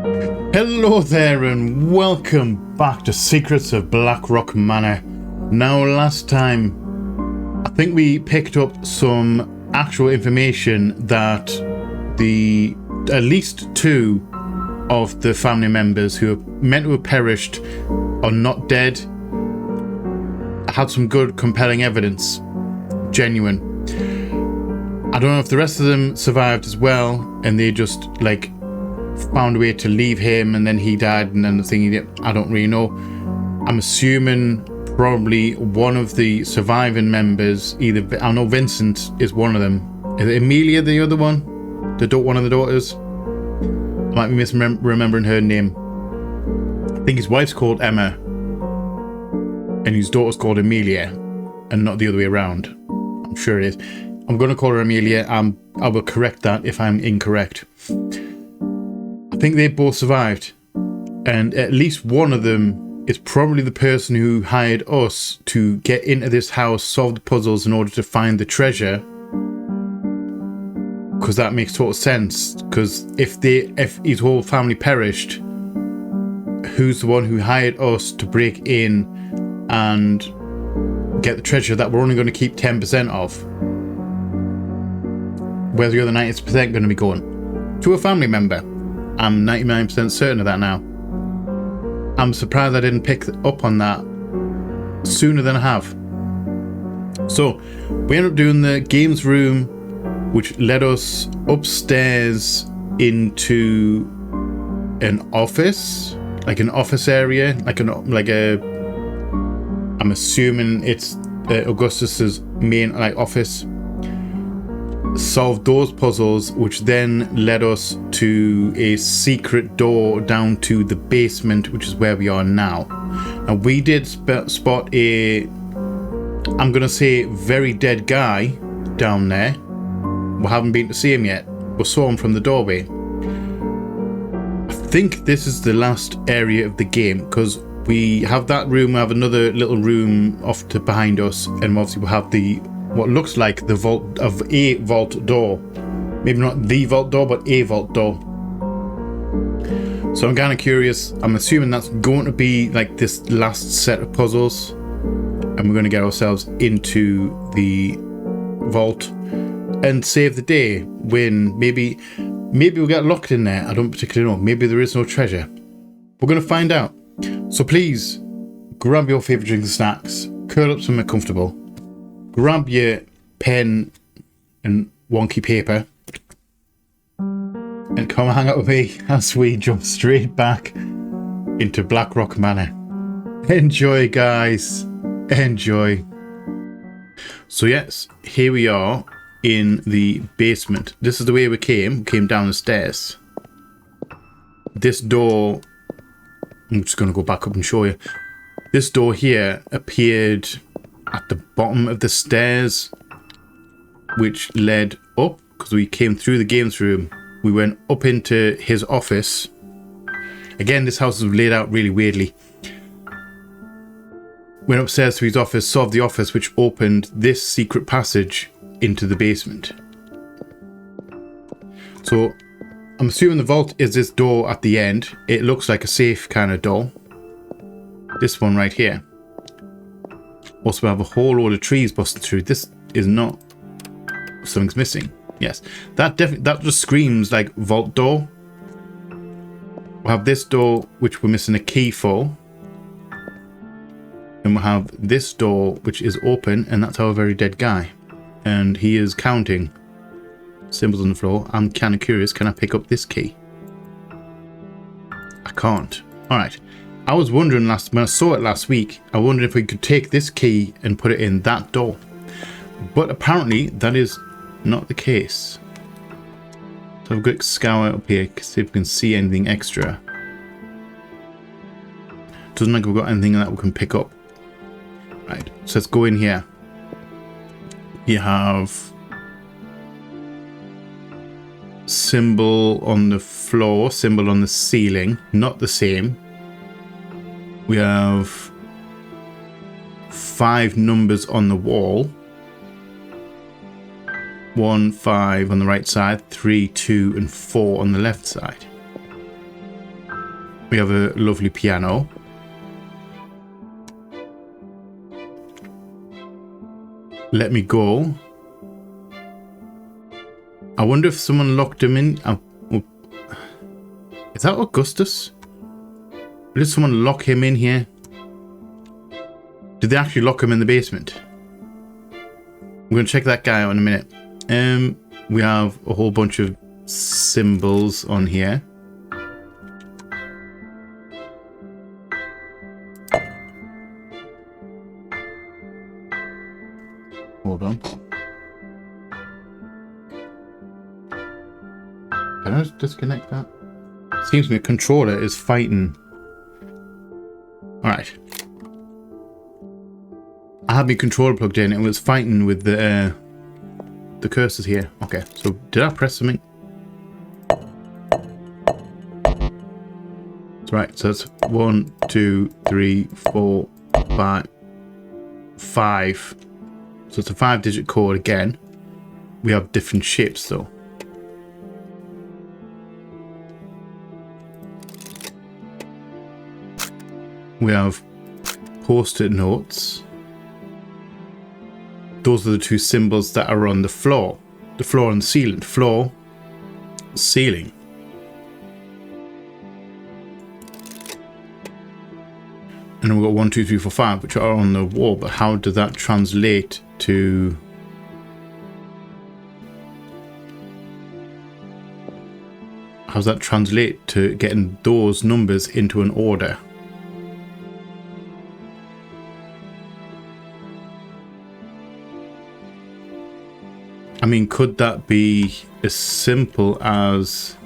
Hello there and welcome back to Secrets of Blackrock Manor. Now last time I think we picked up some actual information that at least two of the family members who are meant to have perished are not dead. I had some good compelling evidence, genuine. I don't know if the rest of them survived as well and they just like found a way to leave him and then he died and then the thing, I don't really know. I'm assuming probably one of the surviving members, either, I know Vincent is one of them. Is it Amelia the other one? One of the daughters? I might be misremembering her name. I think his wife's called Emma and his daughter's called Amelia and not the other way around. I'm sure it is. I'm going to call her Amelia. I will correct that if I'm incorrect. I think they both survived, and at least one of them is probably the person who hired us to get into this house, solve the puzzles in order to find the treasure. Because that makes total sense. Because if his whole family perished, who's the one who hired us to break in and get the treasure that we're only going to keep 10% of? Where's the other 90% going to be going? To a family member. I'm 99% certain of that now. I'm surprised I didn't pick up on that sooner than I have. So, we ended up doing the games room, which led us upstairs into an office, like an office area, I'm assuming it's Augustus's main office. Solved those puzzles, which then led us to a secret door down to the basement, which is where we are now. And we did spot a, I'm gonna say, very dead guy down there. We haven't been to see him yet. We saw him from the doorway. I think this is the last area of the game, because we have that room, we have another little room off to behind us, and obviously we'll have what looks like the vault of a vault door. Maybe not the vault door, but a vault door. So I'm kind of curious. I'm assuming that's going to be like this last set of puzzles, and we're going to get ourselves into the vault and save the day. When maybe we'll get locked in there. I don't particularly know. Maybe there is no treasure. We're going to find out. So please grab your favorite drinks and snacks, curl up somewhere comfortable, grab your pen and wonky paper and come hang out with me as we jump straight back into Blackrock Manor. Enjoy, guys. Enjoy. So yes, here we are in the basement. This is the way we came. We came down the stairs. This door, I'm just going to go back up and show you. This door here appeared at the bottom of the stairs, which led up, because we came through the games room. We went up into his office. Again, this house is laid out really weirdly. Went upstairs to his office, solved the office, which opened this secret passage into the basement. So I'm assuming the vault is this door at the end. It looks like a safe kind of door. This one right here. Also, we have a whole load of trees busting through. This is not... Something's missing. Yes. That just screams like vault door. We'll have this door, which we're missing a key for. And we'll have this door, which is open, and that's our very dead guy. And he is counting symbols on the floor. I'm kind of curious. Can I pick up this key? I can't. Alright. I was wondering when I saw it last week, I wondered if we could take this key and put it in that door. But apparently that is not the case. So have a quick scour up here, see if we can see anything extra. Doesn't look like we've got anything that we can pick up. Right, so let's go in here. You have symbol on the floor, symbol on the ceiling, not the same. We have 5 numbers on the wall. 1, 5 on the right side, 3, 2, and 4 on the left side. We have a lovely piano. Let me go. I wonder if someone locked him in. Is that Augustus? Did someone lock him in here? Did they actually lock him in the basement? We're going to check that guy out in a minute. We have a whole bunch of symbols on here. Hold on. Can I just disconnect that? Seems to me a controller is fighting. Alright. I had my controller plugged in and it was fighting with the cursors here. Okay, so did I press something? That's right, so that's 1, 2, 3, 4, 5, 5. So it's a 5-digit code again. We have different shapes though. We have post-it notes. Those are the two symbols that are on the floor. The floor and the ceiling. Floor, ceiling. And then we've got 1, 2, 3, 4, 5, which are on the wall. But how does that translate to... How does that translate to getting those numbers into an order? I mean, could that be as simple as...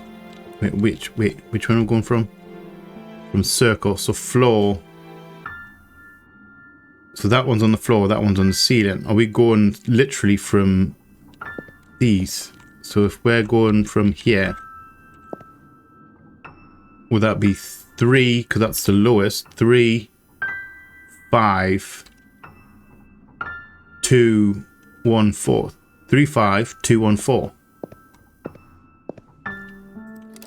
Which one am I going from? From circle. So floor. So that one's on the floor, that one's on the ceiling. Are we going literally from these? So if we're going from here, would that be 3, because that's the lowest. 3, 5, 2, 1, 4. 3, 5, 2, 1, 4.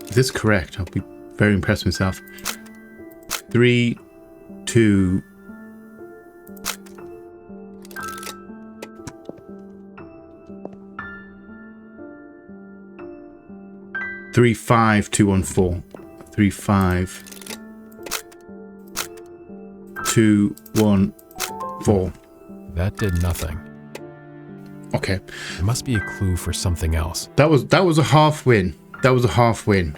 Is this correct? I'll be very impressed with myself. 3, 2... 3, 5, 2, 1, 4. 3, 5, 2, 1, 4. That did nothing. Okay. It must be a clue for something else. That was a half win. That was a half win.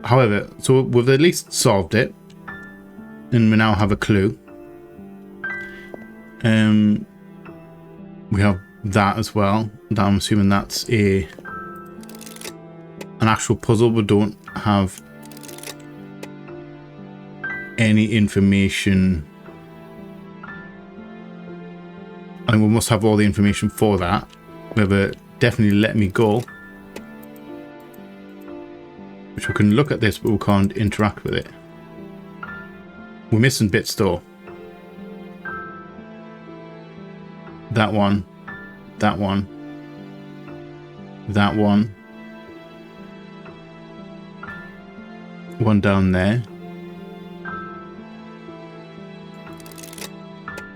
However, so we've at least solved it. And we now have a clue. We have that as well. I'm assuming that's an actual puzzle. We don't have any information. I think we must have all the information for that. We have a definitely let me go. Which we can look at this, but we can't interact with it. We're missing bits though. That one. That one. That one. One down there.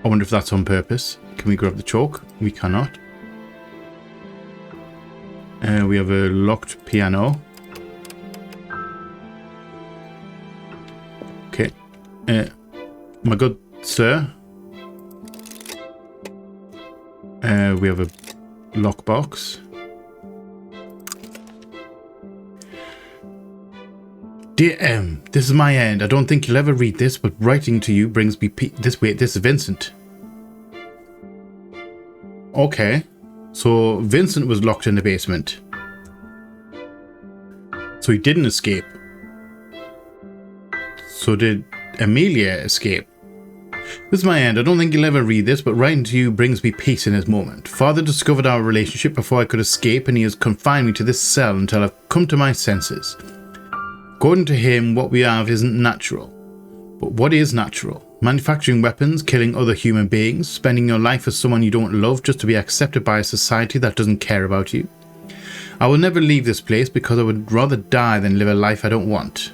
I wonder if that's on purpose. Can we grab the chalk? We cannot. We have a locked piano. Okay. My good sir. We have a lockbox. Dear M, this is my end. I don't think you'll ever read this, but writing to you brings me this is Vincent. Okay. So Vincent was locked in the basement. So he didn't escape. So did Amelia escape? This is my end. I don't think you'll ever read this, but writing to you brings me peace in this moment. Father discovered our relationship before I could escape, and he has confined me to this cell until I've come to my senses. According to him, what we have isn't natural. But what is natural? Manufacturing weapons, killing other human beings, spending your life as someone you don't love just to be accepted by a society that doesn't care about you. I will never leave this place because I would rather die than live a life I don't want.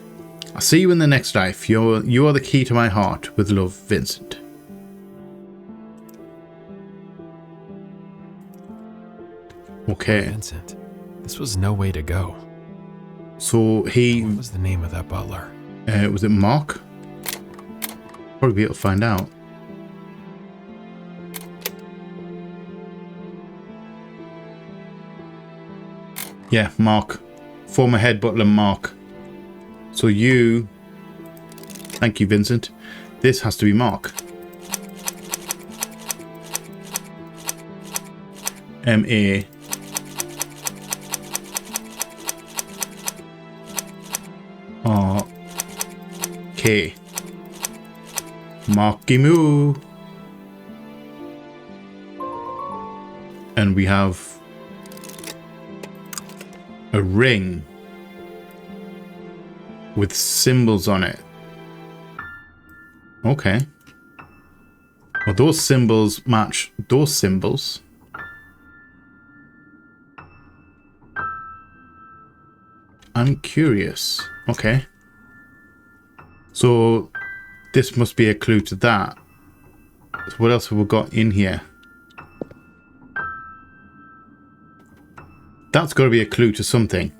I'll see you in the next life. You are the key to my heart. With love, Vincent. Okay. Vincent, this was no way to go. So he... What was the name of that butler? Was it Mark? Probably be able to find out. Yeah, Mark. Former head butler Mark. So you... Thank you, Vincent. This has to be Mark. M-A... R-K. Marky Moo. And we have a ring with symbols on it. Okay. Well, those symbols match those symbols. I'm curious. Okay. So this must be a clue to that. So what else have we got in here? That's got to be a clue to something.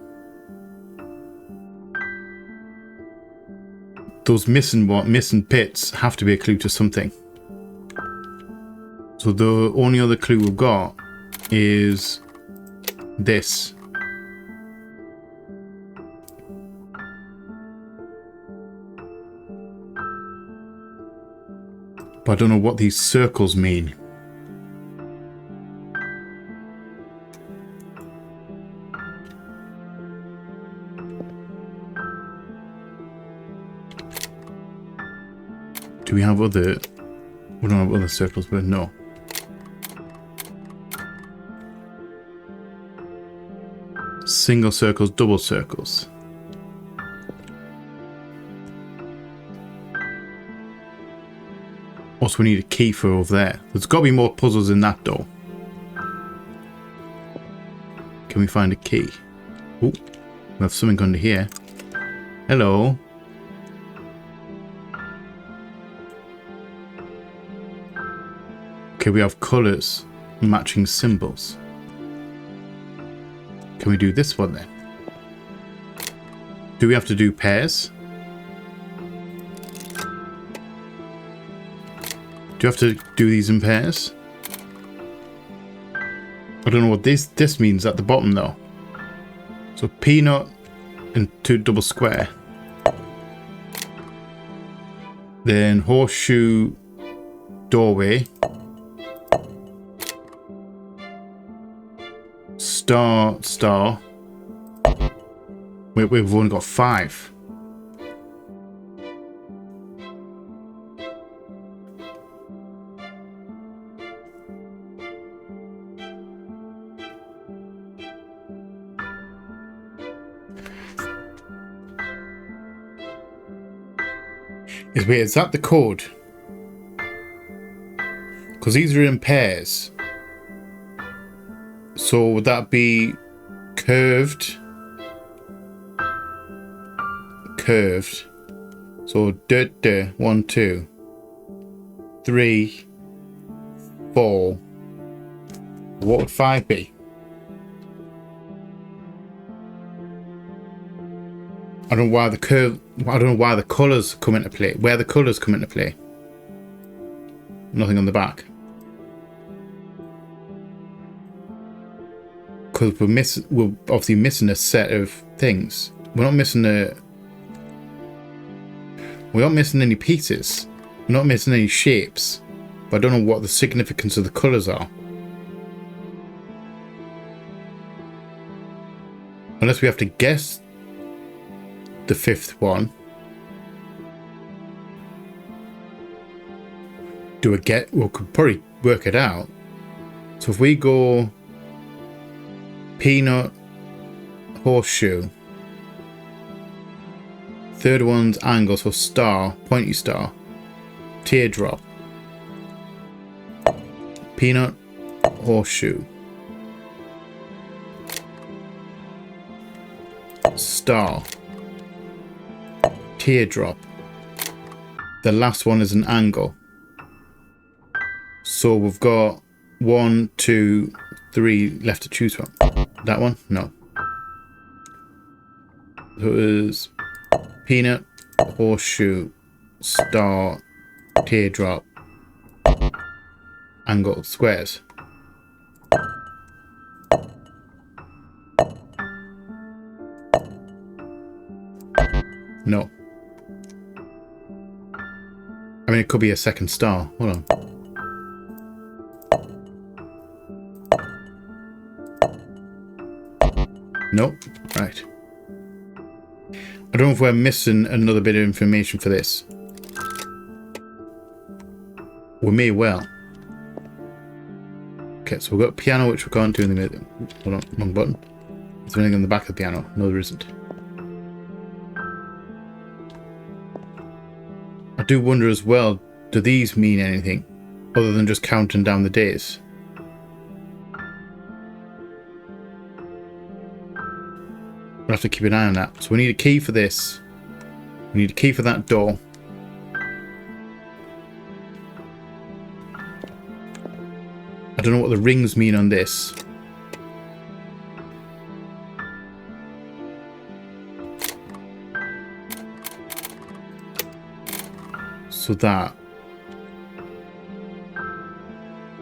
Those missing pits have to be a clue to something. So the only other clue we've got is this. But I don't know what these circles mean. Do we have other... We don't have other circles, but no. Single circles, double circles. Also, we need a key for over there. There's got to be more puzzles in that door. Can we find a key? Oh, we have something under here. Hello. Okay, we have colours matching symbols. Can we do this one then? Do we have to do pairs? Do you have to do these in pairs? I don't know what this means at the bottom though. So peanut and two double square. Then horseshoe doorway. Star. We've only got 5. Is that the code? Because these are in pairs. So would that be curved? Curved. So 1, 2, 3, 4. What would 5 be? I don't know why the curve. I don't know why the colours come into play. Where the colours come into play. Nothing on the back. Because we're obviously missing a set of things. We're not missing any pieces. We're not missing any shapes. But I don't know what the significance of the colours are. Unless we have to guess the 5th one. We could probably work it out. So if we go peanut, horseshoe, 3rd one's angle, so star, pointy star, teardrop, peanut, horseshoe. star. Teardrop. The last one is an angle. So we've got 1, 2, 3 left to choose from. That one? No. So it was peanut, horseshoe, star, teardrop, angle, squares. No. I mean, it could be a second star. Hold on. Nope. Right. I don't know if we're missing another bit of information for this. We may well. Okay, so we've got piano, which we can't do in the middle. Hold on, wrong button. Is there anything on the back of the piano? No, there isn't. I do wonder as well, do these mean anything other than just counting down the days? We'll have to keep an eye on that. So we need a key for this. We need a key for that door. I don't know what the rings mean on this. So that.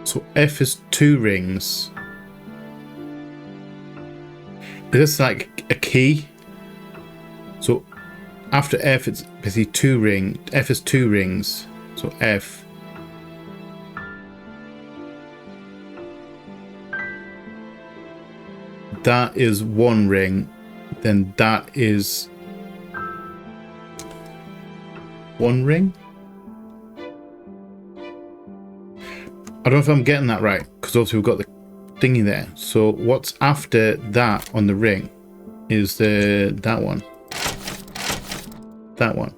So F is 2 rings. Is this like a key? So after F it's basically 2 rings. F is 2 rings. So F. That is 1 ring. Then that is 1 ring. I don't know if I'm getting that right, because also we've got the thingy there. So what's after that on the ring is that one. That one.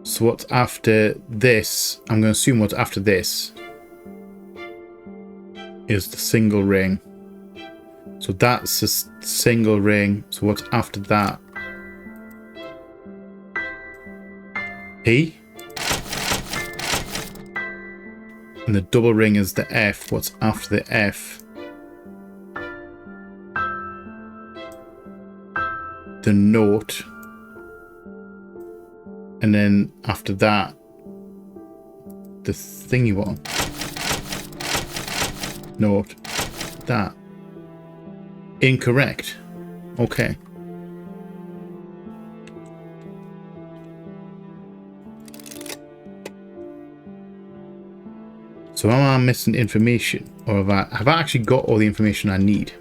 So what's after this, I'm going to assume what's after this is the single ring. So that's a single ring. So what's after that? E. And the double ring is the F. What's after the F? The note. And then after that, the thingy one. Note. That. Incorrect. Okay. So am I missing information, or have I actually got all the information I need?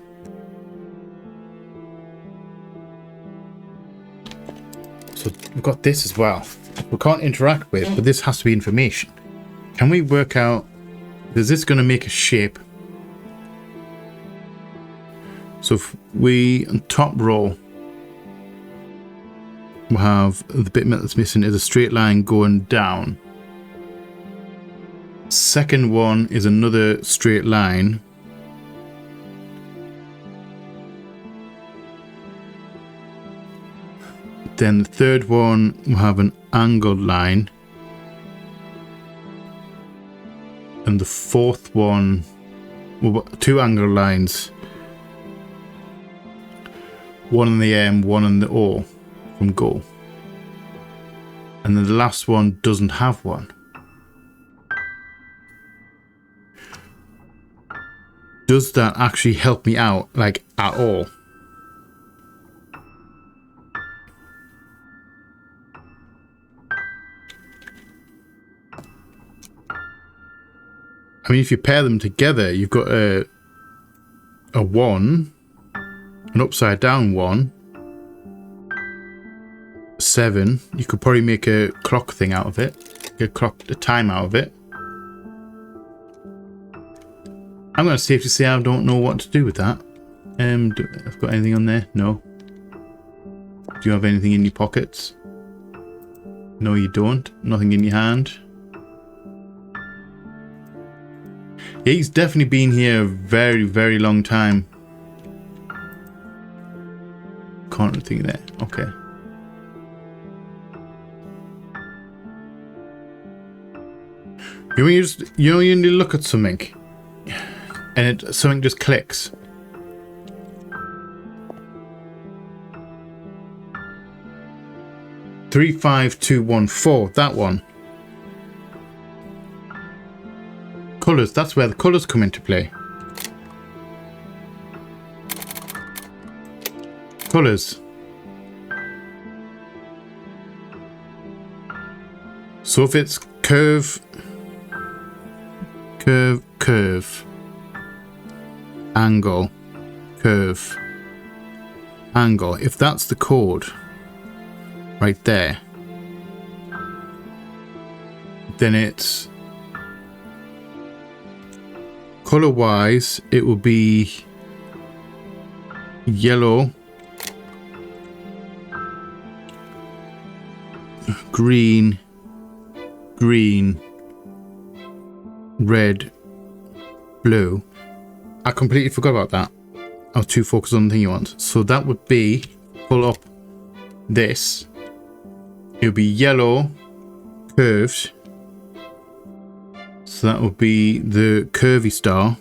So we've got this as well. We can't interact with, but this has to be information. Can we work out? Is this going to make a shape? So if we on top row, we have the bit that's missing is a straight line going down. Second one is another straight line. Then the third one will have an angled line. And the fourth one, well, 2 angled lines. One on the M, one on the O from go. And then the last one doesn't have one. Does that actually help me out, like, at all? I mean, if you pair them together, you've got a 1, an upside down 1, 7. You could probably make a clock thing out of it, a time out of it. I'm going to safely say I don't know what to do with that. I've got anything on there? No. Do you have anything in your pockets? No, you don't. Nothing in your hand. Yeah, he's definitely been here a very, very long time. can't think of that. Okay. You need to look at something and something just clicks. Three, 5, 2, 1, 4. That one. Colours. That's where the colours come into play. Colours. So if it's curve, angle, curve, angle. If that's the code right there, then it's color wise, it will be yellow, green, red, blue. I completely forgot about that. I was too focused on the thing you want. So that would be, pull up this. It would be yellow, curved. So that would be the curvy star.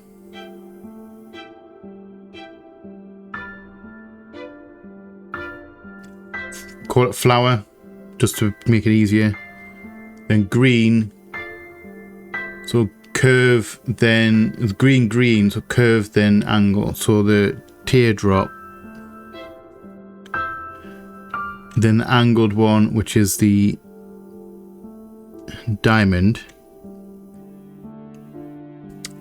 Call it flower, just to make it easier. Then green. So curve, then green, so curve, then angle. So the teardrop. Then the angled one, which is the diamond.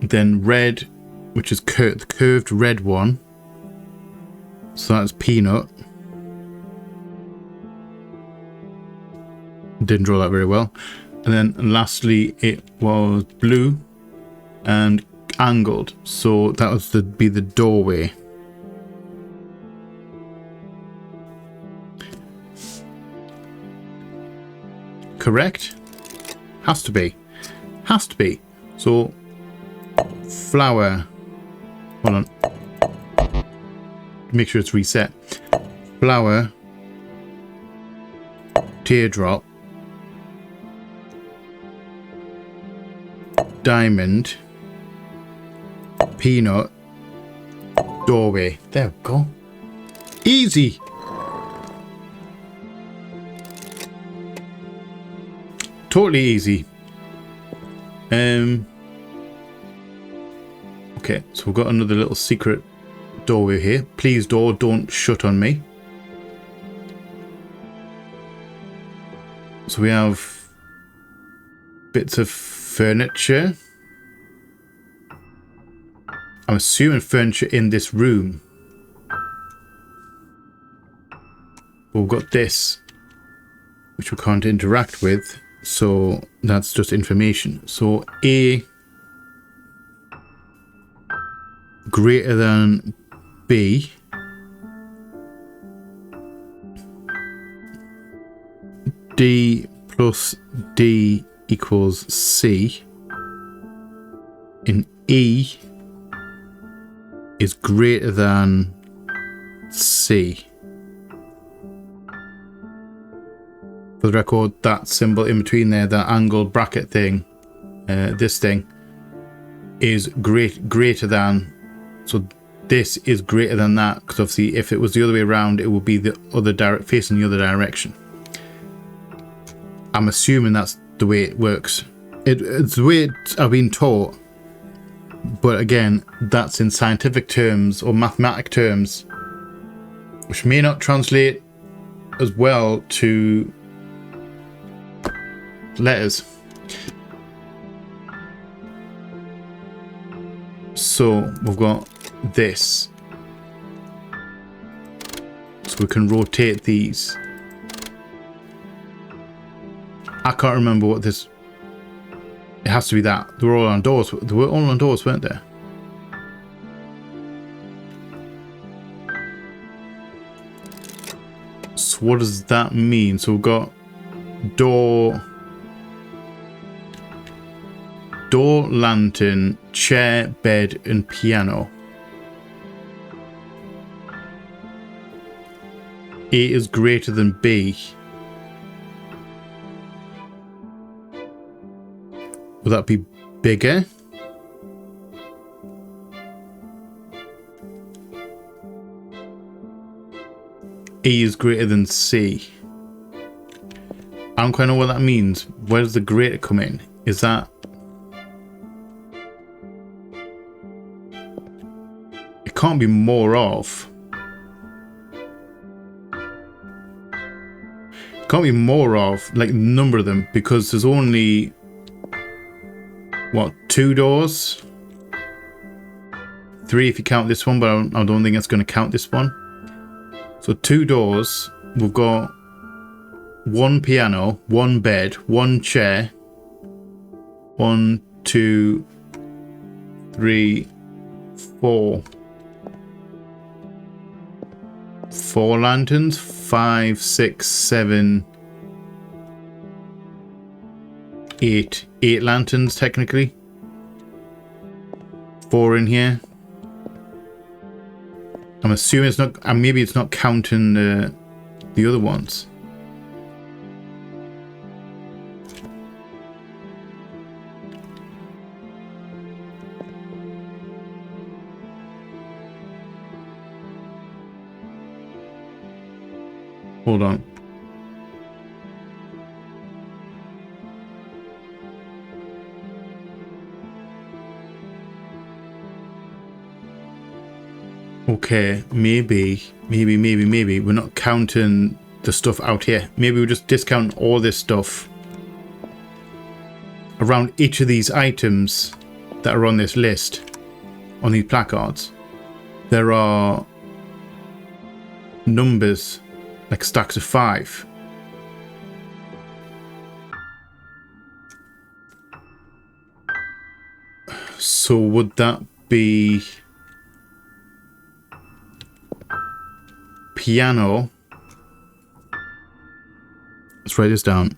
Then red, which is the curved red one. So that's peanut. Didn't draw that very well. And then lastly, it was blue and angled. So that was be the doorway. Correct? Has to be. Has to be. So flower. Hold on. Make sure it's reset. Flower. Teardrop. Diamond. Peanut. Doorway. There we go. Easy. Totally easy. Okay, so we've got another little secret doorway here. Please, door, don't shut on me. So we have bits of furniture. I'm assuming furniture in this room. But we've got this, which we can't interact with. So that's just information. So A greater than B. D plus D equals C. And E is greater than C. For the record, that symbol in between there, that angled bracket thing, this thing, is greater than. So this is greater than that, because obviously if it was the other way around, it would be the other facing the other direction. I'm assuming that's the way it works. It's the way I've been taught, but again, that's in scientific terms or mathematic terms, which may not translate as well to letters. So we've got this, so we can rotate these. I can't remember what this. It has to be that. They were all on doors. They were all on doors, weren't they? So what does that mean? So we've got door, lantern, chair, bed, and piano. A is greater than B. Would that be bigger? A is greater than C. I don't quite know what that means. Where does the greater come in? Is that... It can't be more of. It can't be more of, like, the number of them, because there's only... What, 2 doors? 3 if you count this one, but I don't think it's going to count this one. So 2 doors. We've got 1 piano, 1 bed, 1 chair. 1, 2, 3, 4. 4 lanterns. 5, 6, 7, 8. 8 lanterns technically. 4 in here. I'm assuming it's not, and maybe it's not counting the other ones. Hold on. Okay, maybe we're not counting the stuff out here. Maybe we just discount all this stuff around each of these items that are on this list, on these placards. There are numbers like stacks of 5. So would that be piano? Let's write this down.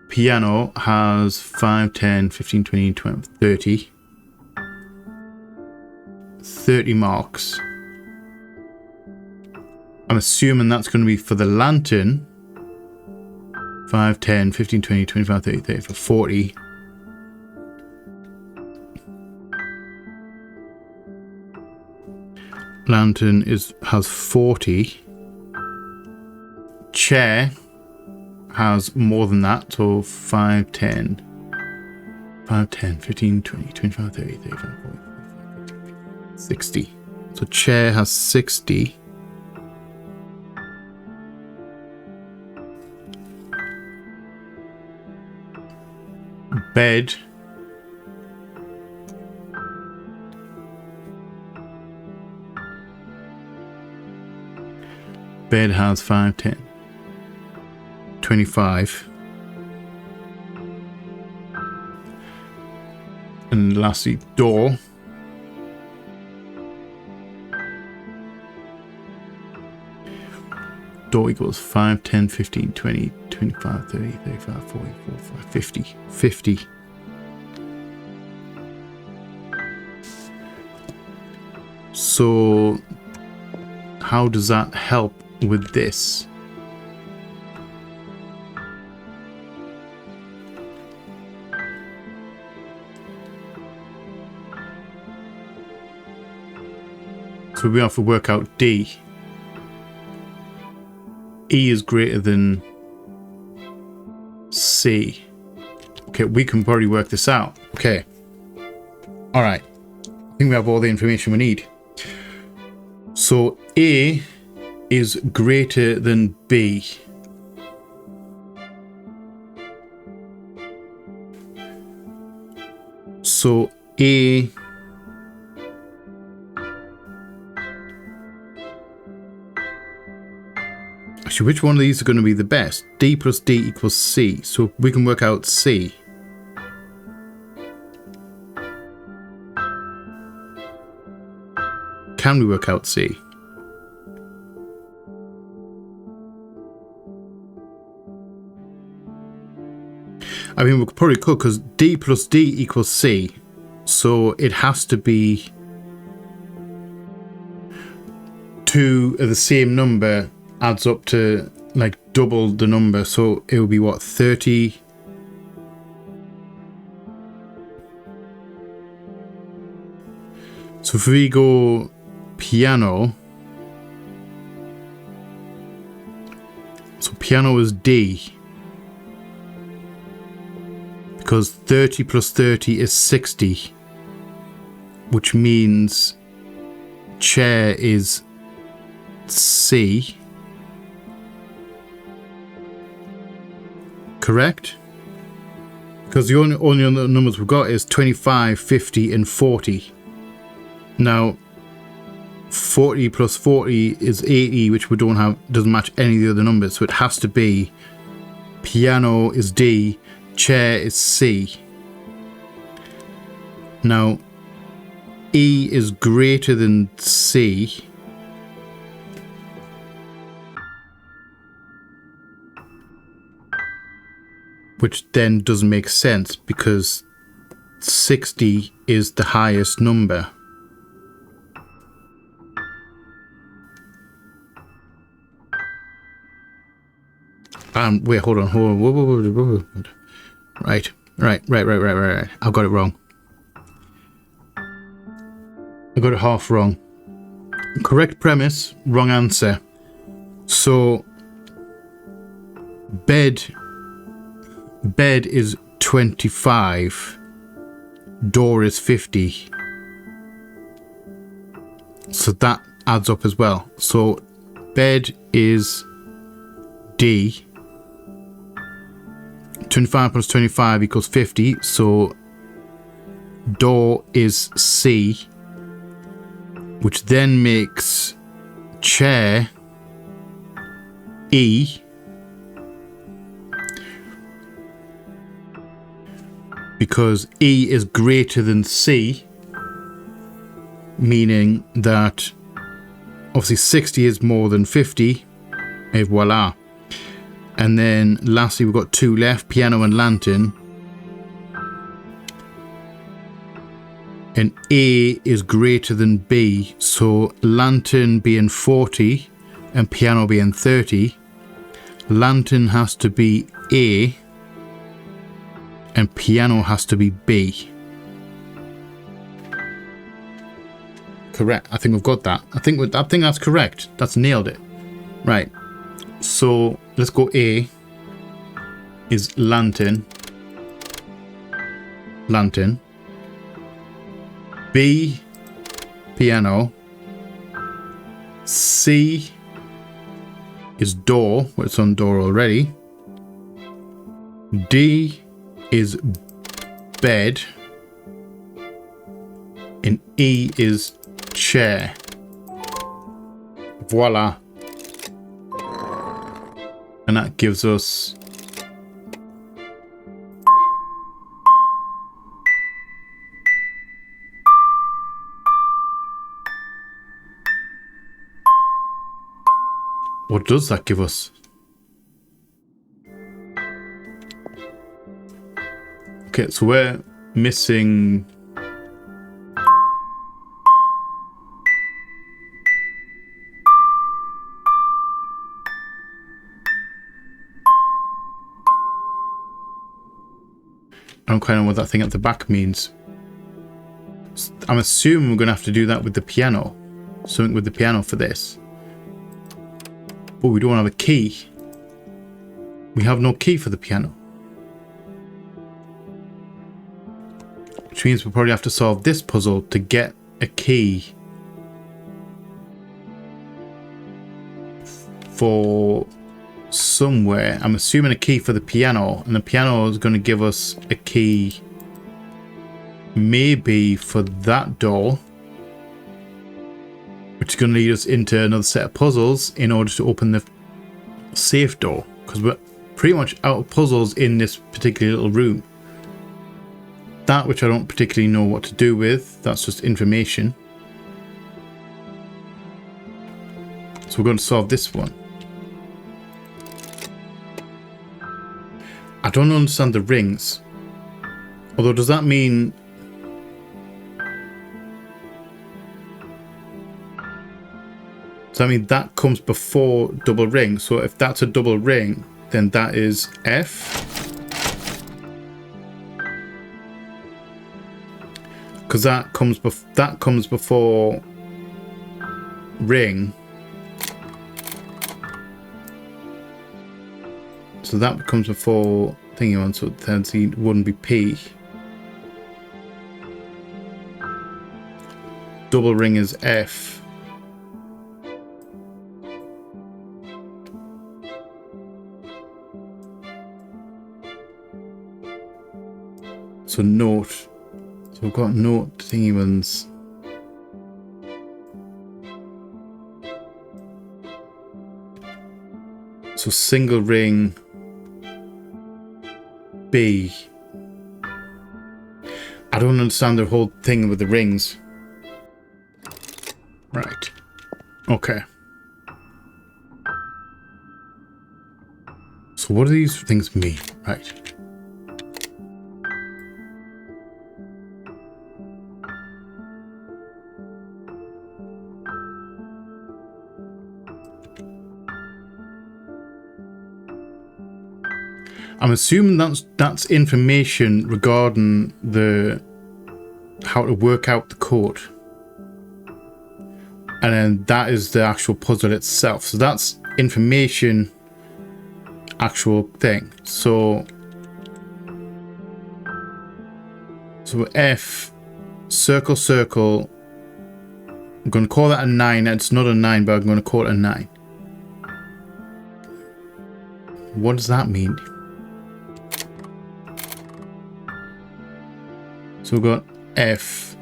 Piano has 5, 10, 15, 20, 20, 30. 30 marks. I'm assuming that's going to be for the lantern. 5, 10, 15, 20, 25, 30, 30 for 40. Lantern has 40. Chair has more than that, so 5, 10. 5, 10, 15, 20, 25, 30, 35, 40, 60. So chair has 60. Bed has 5, 10, 25. And lastly, door. Door equals 5, 10, 15, 20, 25, 30, 35, 40, 45, 50. 50. So how does that help with this? So we have to work out D. E is greater than C. Okay, we can probably work this out. Okay. All right. I think we have all the information we need. So A is greater than B. So A actually, which one of these are going to be the best? D plus D equals C. So we can work out C. Can we work out C? I mean, we probably could, because D plus D equals C. So it has to be two of the same number adds up to like double the number, so it would be what, 30? So if we go piano, so piano is D, because 30 plus 30 is 60, which means chair is C. Correct? Because the only other numbers we've got is 25, 50 and 40. Now 40 plus 40 is 80, which we don't have, doesn't match any of the other numbers, so it has to be piano is D, chair is C. Now E is greater than C, which then doesn't make sense because 60 is the highest number. Wait, hold on. Right. I've got it wrong. I got it half wrong. Correct premise, wrong answer. So bed is 25, door is 50. So that adds up as well. So bed is D. 25 plus 25 equals 50. So door is C, which then makes chair E, because E is greater than C, meaning that obviously 60 is more than 50, et voila. And then lastly we've got two left, piano and lantern. And A is greater than B, so lantern being 40 and piano being 30, lantern has to be A and piano has to be B. Correct. I think we've got that. I think that's correct. That's nailed it. Right. So let's go. A is lantern. Lantern. B, piano. C is door. Well, it's on door already. D is bed. And E is chair. Voila. And that gives us what does that give us? Okay, so we're missing I don't quite know what that thing at the back means. I'm assuming we're going to have to do that with the piano. Something with the piano for this. But we don't have a key. We have no key for the piano. Which means we'll probably have to solve this puzzle to get a key for somewhere. I'm assuming a key for the piano, and the piano is going to give us a key maybe for that door, which is going to lead us into another set of puzzles in order to open the safe door, because we're pretty much out of puzzles in this particular little room. That which I don't particularly know what to do with, that's just information. So we're going to solve this one. I don't understand the rings. Although, does that mean... So I mean that comes before double ring. So if that's a double ring, then that is F. Because that comes before ring. So that comes before thingy one, so then it wouldn't be P. Double ring is F. So note. So we've got note thingy ones. So single ring B. I don't understand the whole thing with the rings. Right. Okay. So what do these things mean? Right. I'm assuming that's information regarding how to work out the code. And then that is the actual puzzle itself. So that's information, actual thing. So F, circle, circle. I'm going to call that a 9. It's not a 9, but I'm going to call it a 9. What does that mean? So we've got F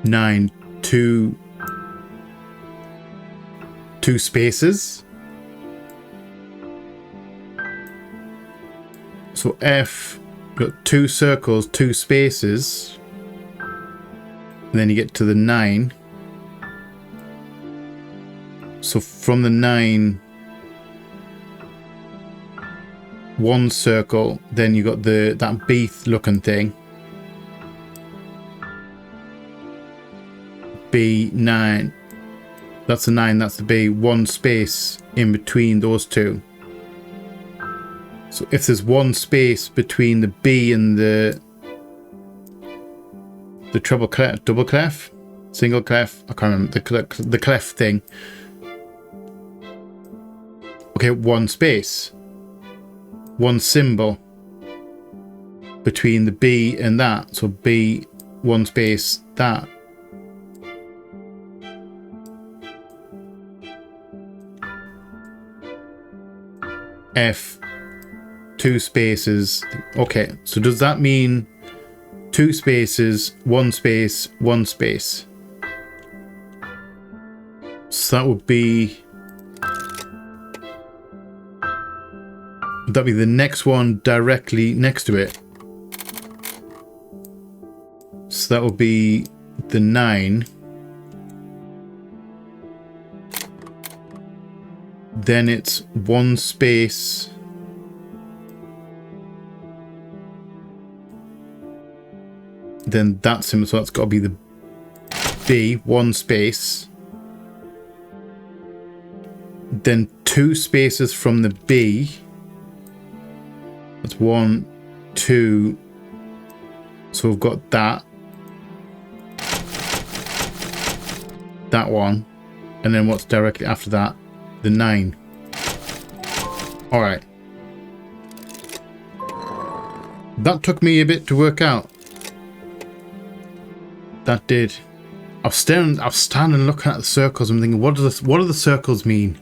9, two spaces. So F, got 2 circles, 2 spaces, and then you get to the 9. So from the 9, 1 circle, then you got that beef looking thing. B9. That's the 9, that's the B. 1 space in between those two. So if there's 1 space between the B and the treble clef, double clef, single clef, I can't remember, the clef thing. Okay, 1 space. 1 symbol between the B and that. So B, 1 space, that. F, 2 spaces. Okay, so does that mean 2 spaces, 1 space, 1 space? So that would be... that'd be the next one directly next to it. So that would be the 9. Then it's 1 space. Then that symbol, so that's got to be the B, 1 space. Then 2 spaces from the B. That's 1, 2. So we've got that. That one. And then what's directly after that? The 9. Alright. That took me a bit to work out. That did. I was standing looking at the circles and thinking, what do the circles mean?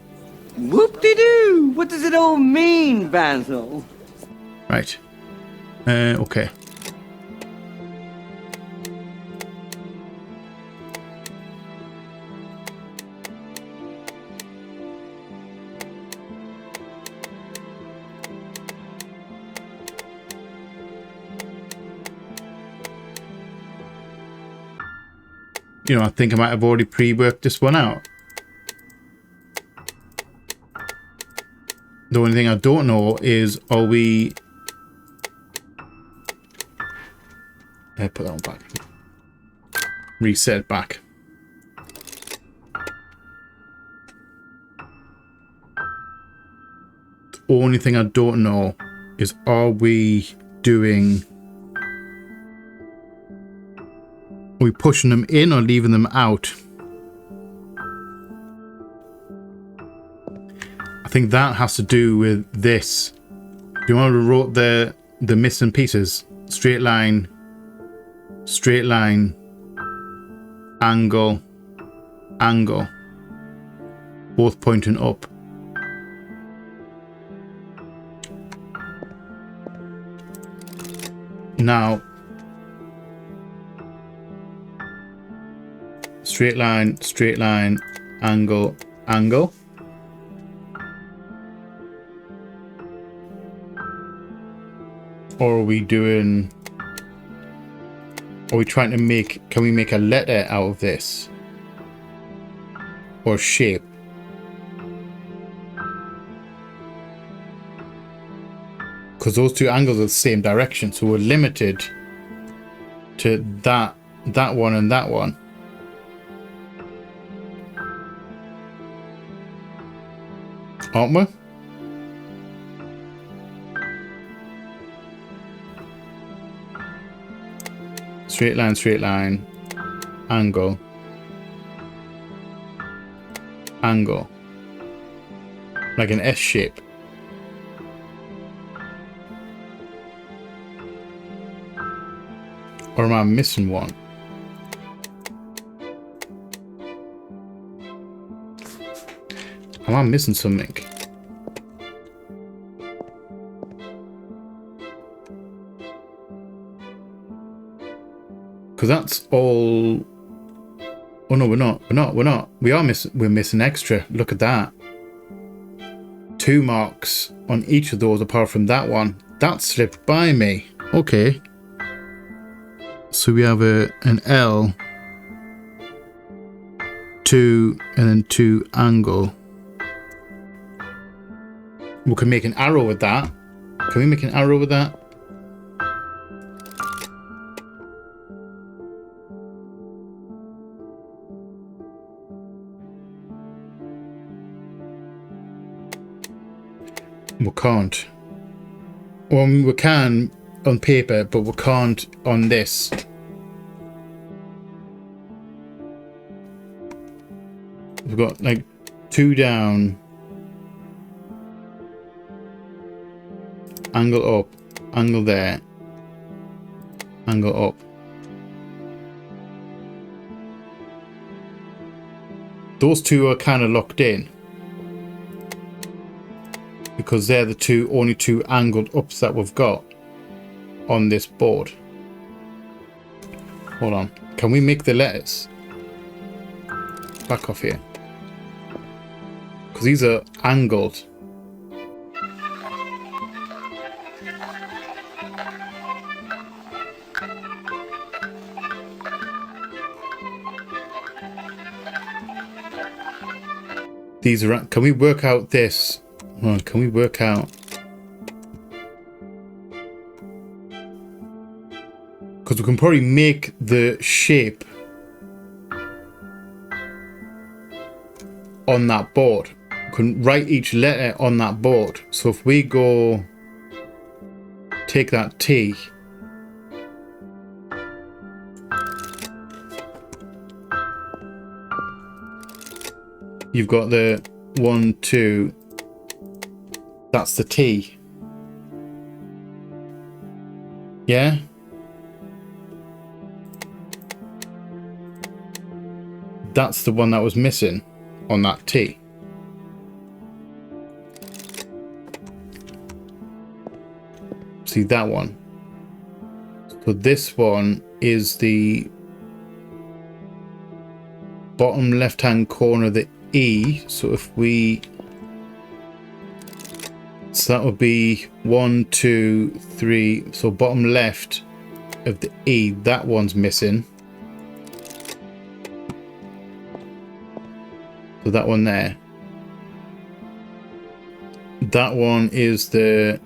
Whoop-de-doo! What does it all mean, Basil? Right. Okay. You know, I think I might have already pre-worked this one out. The only thing I don't know is, are we... put that one back. reset back. The only thing I don't know is, are we pushing them in or leaving them out? I think that has to do with this. Do you want to write the missing pieces? Straight line, angle, angle, both pointing up. Now, straight line, angle, angle. Or are we doing... Are we trying to make... Can we make a letter out of this? Or shape? Because those two angles are the same direction, so we're limited to that one and that one. Aren't we? Straight line, angle, angle, like an S shape. Or am I missing one? Am I missing something? Because that's all... Oh no, we're not. We're missing extra. Look at that. 2 marks on each of those apart from that one. That slipped by me. Okay. So we have an L, 2, and then 2 angle. We can make an arrow with that. Can we make an arrow with that? We can't. Well, we can on paper, but we can't on this. We've got like 2 down, angle up, angle there, angle up. Those 2 are kind of locked in because they're the only two angled ups that we've got on this board. Hold on. Can we make the letters? Back off here. Because these are angled. These are... Can we work out this? Hold on, can we work out... Because we can probably make the shape on that board. We can write each letter on that board. So if we go take that T, you've got the 1, 2, that's the T. Yeah? That's the one that was missing on that T. See that one? So this one is the bottom left hand corner of the E. So if we... So that would be 1, 2, 3. So bottom left of the E, that one's missing. So that one there. That one is the...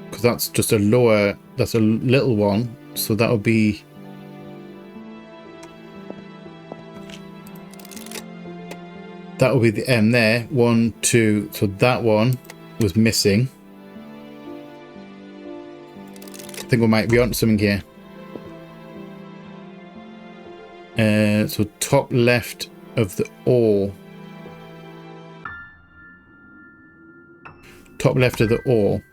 Because that's just a lower... That's a little one. So that would be... that will be the M there. 1, 2. So that one was missing. I think we might be onto something here. So top left of the ore. Top left of the ore.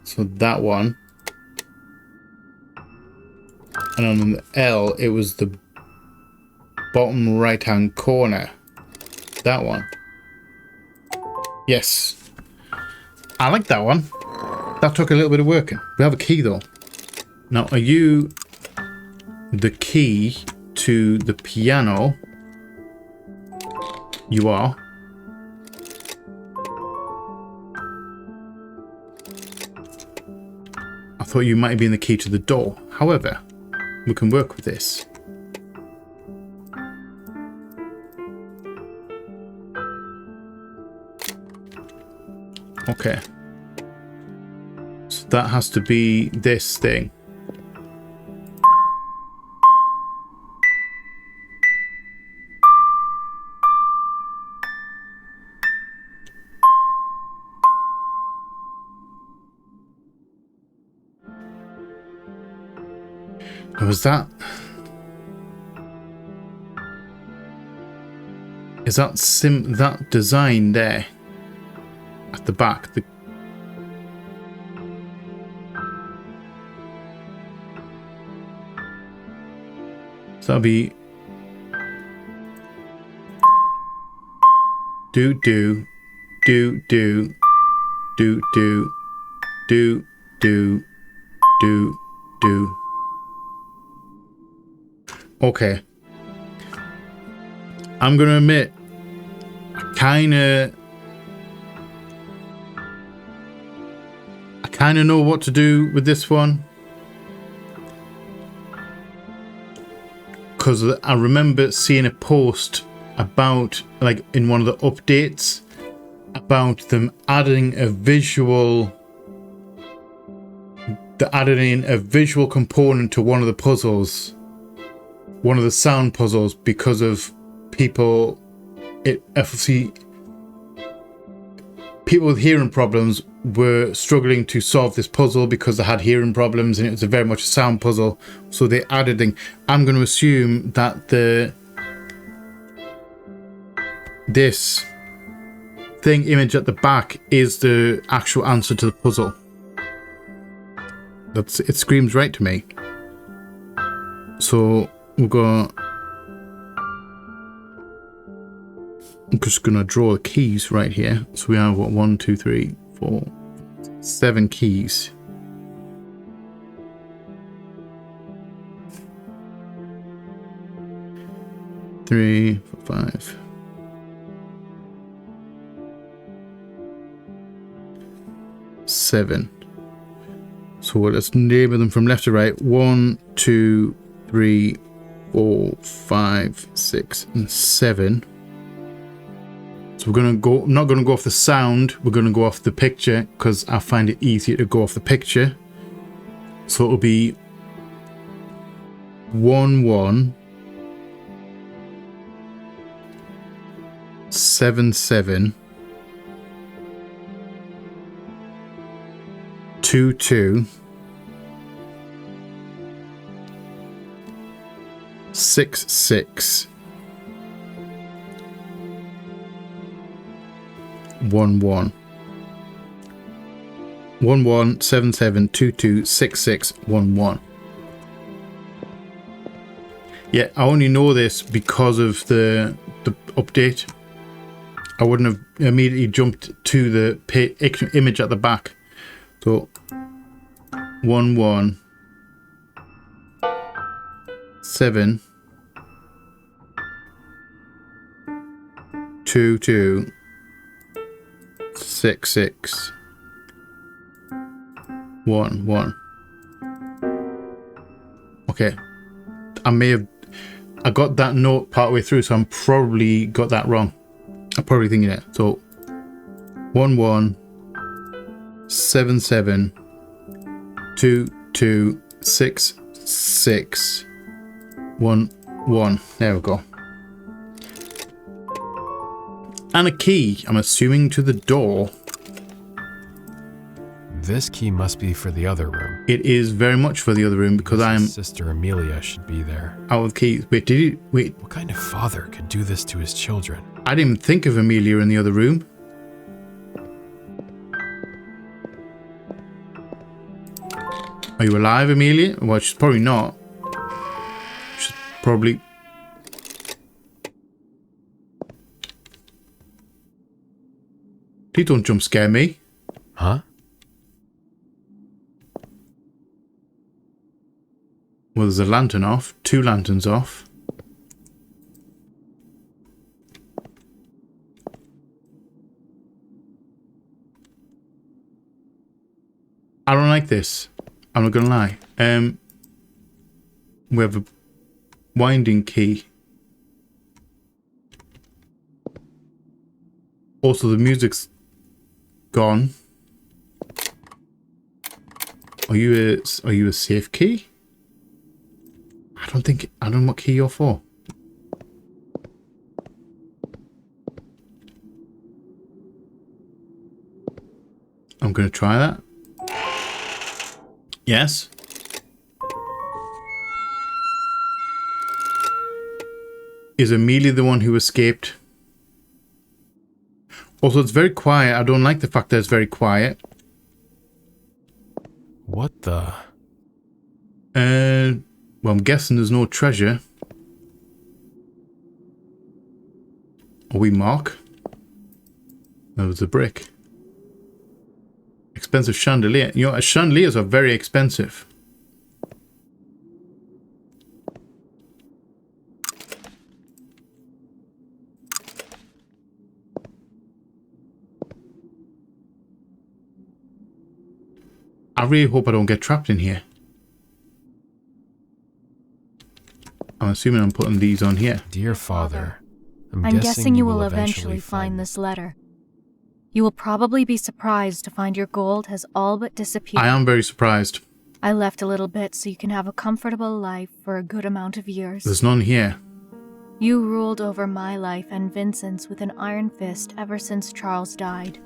So that one. And on the L, it was the bottom right hand corner. That one. Yes. I like that one. That took a little bit of working. We have a key though. Now, are you the key to the piano? You are. I thought you might have been the key to the door. However, we can work with this. Okay. So that has to be this thing. Was that... Is that that design there at the back? So that'll be do do do do do do do do do do. Okay. I'm gonna admit, I kinda know what to do with this one. Because I remember seeing a post about, like, in one of the updates, about them adding a visual... They're adding in a visual component to one of the puzzles. One of the sound puzzles, because of people... People with hearing problems were struggling to solve this puzzle because they had hearing problems, and it was very much a sound puzzle. So they added in. I'm going to assume that this thing image at the back is the actual answer to the puzzle. It screams right to me. So we'll go. I'm just gonna draw the keys right here. So we have what, 1, 2, 3, 4, 7 keys. Three, 4, 5. Seven. So let's label them from left to right. 1, 2, 3, 4, 5, 6, and 7. So we're gonna go, not gonna go off the sound, we're gonna go off the picture, because I find it easier to go off the picture. So it'll be 1, 1, 7, 7, 2, 2, 6, 6, 1, 1. 1, 1, 7, 7, 2, 2, 6, 6, 1, 1. Yeah, I only know this because of the update. I wouldn't have immediately jumped to the image at the back. So 1, 1, 7, 2, 2, 6, 6, 1, 1. Okay, I got that note part way through, so I'm probably got that wrong. I'm probably thinking it. So 1, 1, 7, 7, 2, 2, 6, 6, 1, 1. There we go. And a key, I'm assuming, to the door. This key must be for the other room. It is very much for the other room because I am Sister Amelia should be there. out of keys. Wait, did you? Wait, What kind of father could do this to his children? I didn't even think of Amelia in the other room. Are you alive, Amelia? Well, she's probably not. She's probably... Please don't jump scare me. Huh? Well, there's a lantern off. 2 lanterns off. I don't like this. I'm not gonna lie. We have a winding key. Also, the music's gone. Are you a safe key? I don't know what key you're for. I'm gonna try that. Yes. Is Amelia the one who escaped? Also, it's very quiet. I don't like the fact that it's very quiet. What the? Well, I'm guessing there's no treasure. Are we mark? That was a brick. Expensive chandelier. You know, chandeliers are very expensive. I really hope I don't get trapped in here. I'm assuming I'm putting these on here. Dear Father, I'm guessing you will eventually find this letter. You will probably be surprised to find your gold has all but disappeared. I am very surprised. I left a little bit so you can have a comfortable life for a good amount of years. There's none here. You ruled over my life and Vincent's with an iron fist ever since Charles died.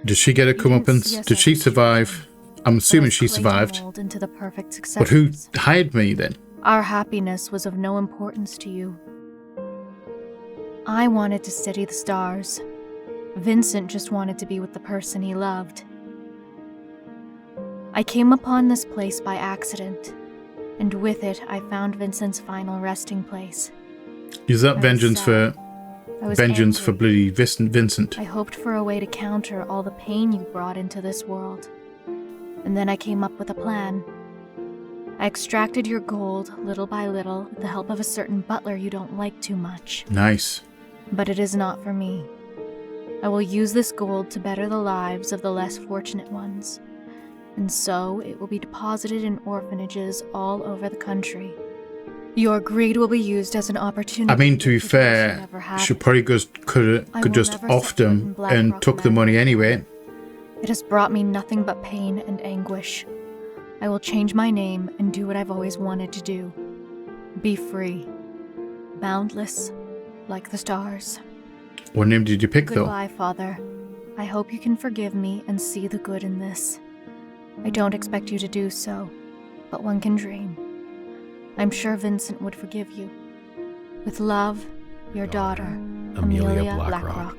Did she get a comeuppance? Did she survive? I'm assuming she survived. Into the perfect But who successors. hired me then? Our happiness was of no importance to you. I wanted to study the stars. Vincent just wanted to be with the person he loved. I came upon this place by accident, and with it I found Vincent's final resting place. Is that I was vengeance sad. for I was vengeance for angry. bloody Vincent? I hoped for a way to counter all the pain you brought into this world. And then I came up with a plan. I extracted your gold little by little with the help of a certain butler you don't like too much. Nice. But it is not for me. I will use this gold to better the lives of the less fortunate ones. And so it will be deposited in orphanages all over the country. Your greed will be used as an opportunity. I mean, to be those who fair, never had she it. probably could I will just never offed set foot in him Blackrock and took the Manor. money anyway. It has brought me nothing but pain and anguish. I will change my name and do what I've always wanted to do. Be free. Boundless, like the stars. What name did you pick though? Goodbye, Father. I hope you can forgive me and see the good in this. I don't expect you to do so, but one can dream. I'm sure Vincent would forgive you. With love, your daughter, Amelia Blackrock.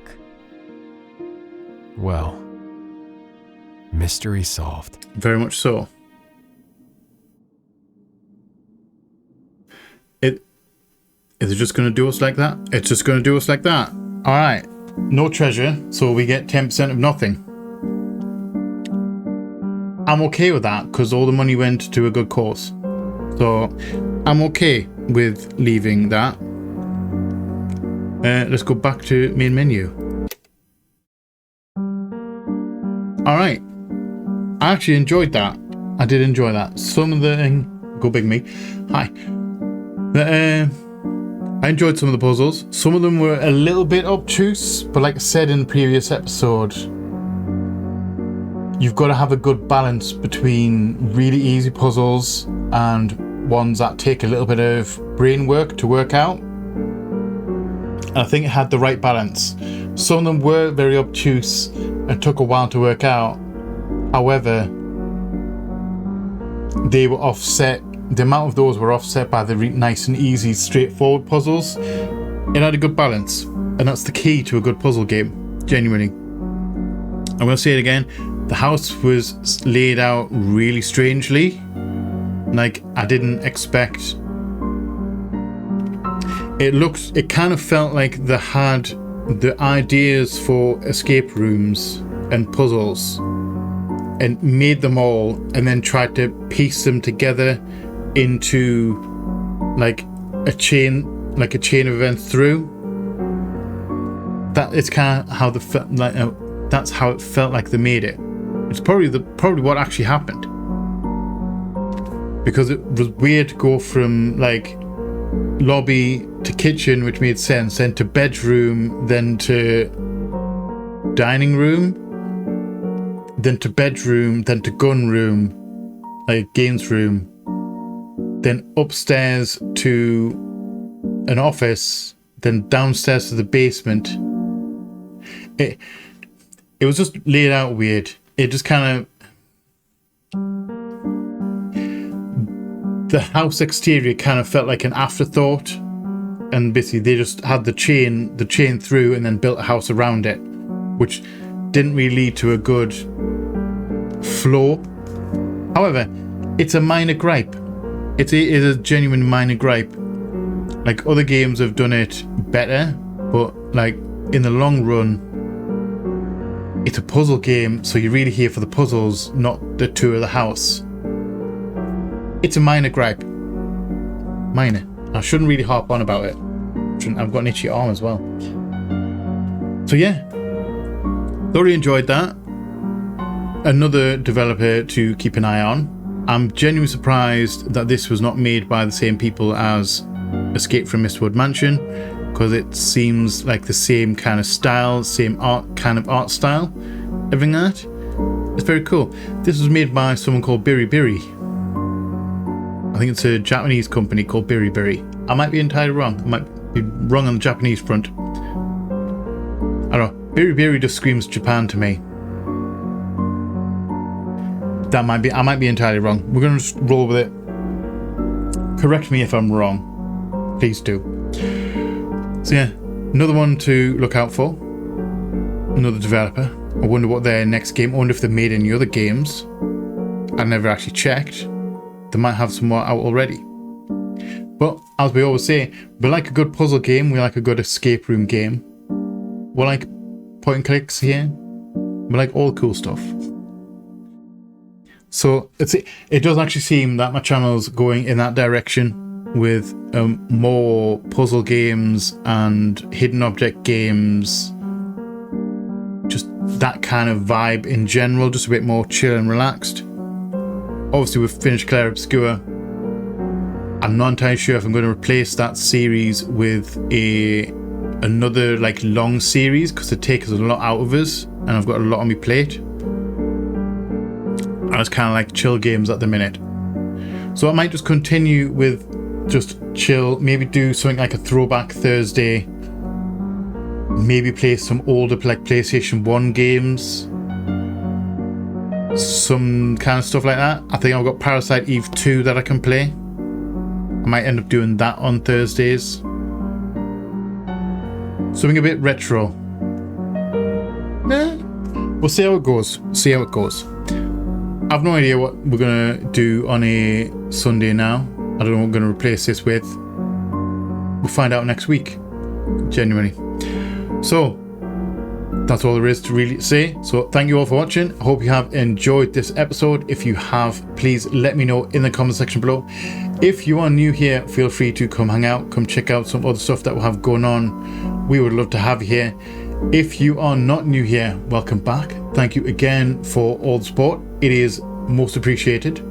Well, mystery solved. Very much so. Is it just going to do us like that? It's just going to do us like that. All right. No treasure, so we get 10% of nothing. I'm okay with that because all the money went to a good cause. So I'm okay with leaving that. Let's go back to main menu. All right. I actually enjoyed that. I did enjoy that. Some of the... Go big me. Hi. I enjoyed some of the puzzles. Some of them were a little bit obtuse, but like I said in the previous episode, you've got to have a good balance between really easy puzzles and ones that take a little bit of brain work to work out. I think it had the right balance. Some of them were very obtuse and took a while to work out. However, they were offset. The amount of those were offset by the nice and easy, straightforward puzzles. It had a good balance, and that's the key to a good puzzle game, genuinely. I'm going to say it again. The house was laid out really strangely. Like, I didn't expect. It kind of felt like they had the ideas for escape rooms and puzzles and made them all and then tried to piece them together into like a chain of events through. That is kind of how that's how it felt like they made it. It's probably what actually happened, because it was weird to go from like lobby to kitchen, which made sense, then to bedroom, then to dining room, then to bedroom, then to gun room, like games room, then upstairs to an office, then downstairs to the basement. It was just laid out weird. It just kind of, the house exterior kind of felt like an afterthought, and basically they just had the chain through and then built a house around it, which didn't really lead to a good flow. However, it's a minor gripe. It is a genuine minor gripe. Like, other games have done it better, but like in the long run, it's a puzzle game, so you're really here for the puzzles, not the tour of the house. It's a minor gripe. Minor. I shouldn't really harp on about it. I've got an itchy arm as well. So yeah, thoroughly enjoyed that. Another developer to keep an eye on. I'm genuinely surprised that this was not made by the same people as Escape from Mistwood Mansion, because it seems like the same kind of style, same art style, everything like that. It's very cool. This was made by someone called Biribiri. I think it's a Japanese company called Biribiri. I might be entirely wrong. I might be wrong on the Japanese front. I don't know. Biribiri just screams Japan to me. I might be entirely wrong. We're going to just roll with it. Correct me if I'm wrong. Please do. So yeah, another one to look out for. Another developer. I wonder what their next game. I wonder if they've made any other games. I never actually checked. They might have some more out already. But as we always say, we like a good puzzle game. We like a good escape room game. We like point and clicks here. We like all the cool stuff. So it does actually seem that my channel's going in that direction, with more puzzle games and hidden object games. Just that kind of vibe in general, just a bit more chill and relaxed. Obviously, we've finished Clair Obscura. I'm not entirely sure if I'm going to replace that series with another like long series, because it takes a lot out of us, and I've got a lot on my plate. And it's kind of like chill games at the minute. So I might just continue with just chill, maybe do something like a throwback Thursday, maybe play some older like PlayStation 1 games, some kind of stuff like that. I think I've got Parasite Eve 2 that I can play. I might end up doing that on Thursdays. Something a bit retro. We'll see how it goes. I've no idea what we're gonna do on a Sunday now. I don't know what we're gonna replace this with. We'll find out next week. Genuinely. So that's all there is to really say. So thank you all for watching. I hope you have enjoyed this episode. If you have, please let me know in the comment section below. If you are new here, feel free to come hang out, come check out some other stuff that we'll have going on. We would love to have you here. If you are not new here, welcome back. Thank you again for all the support. It is most appreciated.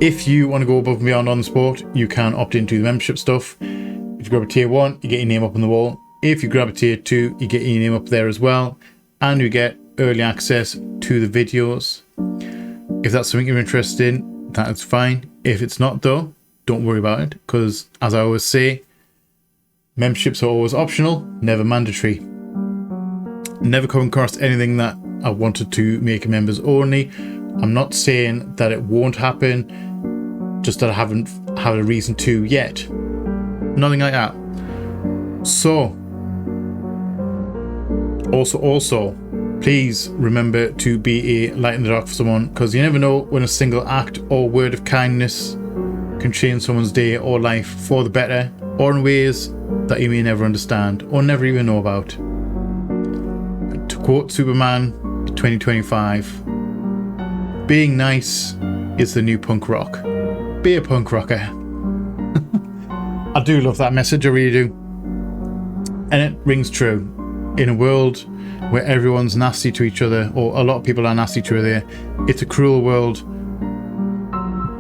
If you want to go above and beyond on the sport, you can opt into the membership stuff. If you grab a tier 1, you get your name up on the wall. If you grab a tier 2, you get your name up there as well, and you get early access to the videos. If that's something you're interested in, that is fine. If it's not though, don't worry about it, because as I always say, memberships are always optional, never mandatory. Never come across anything that I wanted to make members only. I'm not saying that it won't happen, just that I haven't had a reason to yet. Nothing like that. So, also, please remember to be a light in the dark for someone, because you never know when a single act or word of kindness can change someone's day or life for the better, or in ways that you may never understand or never even know about. To quote Superman 2025, being nice is the new punk rock. Be a punk rocker. I do love that message, I really do. And it rings true. In a world where everyone's nasty to each other, or a lot of people are nasty to each other, it's a cruel world.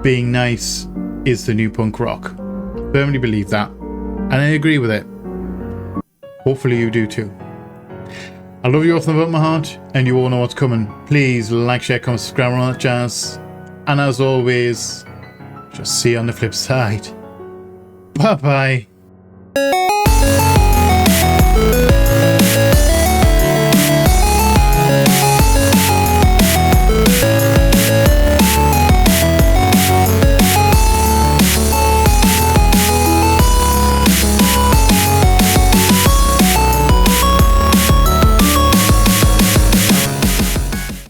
Being nice is the new punk rock. I firmly believe that, and I agree with it. Hopefully you do too. I love you all from the bottom of my heart, and you all know what's coming. Please like, share, comment, subscribe, and all that jazz. And as always, just see you on the flip side. Bye bye.